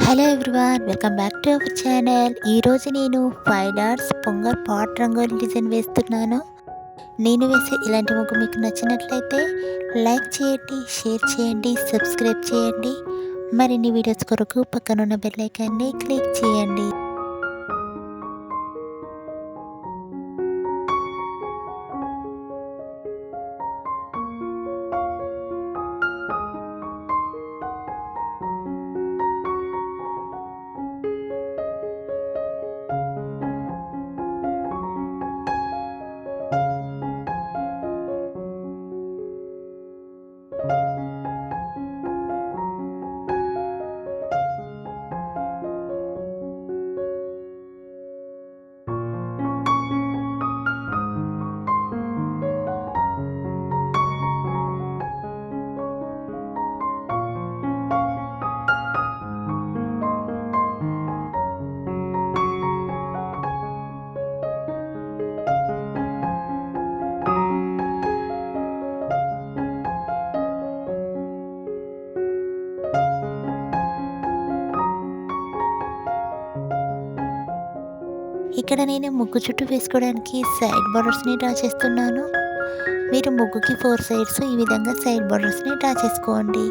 Hello everyone, welcome back to our channel. ఈరోజు నేను 5 dots Pongal pot rangoli design వేస్తున్నాను. నేను వేసే ఇలాంటి ముగ్గు మీకు నచ్చినట్లయితే లైక్ చేయండి, షేర్ చేయండి, సబ్స్క్రైబ్ చేయండి. మరిన్ని వీడియోస్ కొరకు పక్కనున్న బెల్ ఐకాన్ని క్లిక్ చేయండి. ఇక్కడ నేను ముగ్గు చుట్టూ వేసుకోవడానికి సైడ్ బార్డర్స్ని డ్రా చేస్తున్నాను. మీరు ముగ్గుకి 4 సైడ్స్ ఈ విధంగా సైడ్ బార్డర్స్ని డ్రా చేసుకోండి.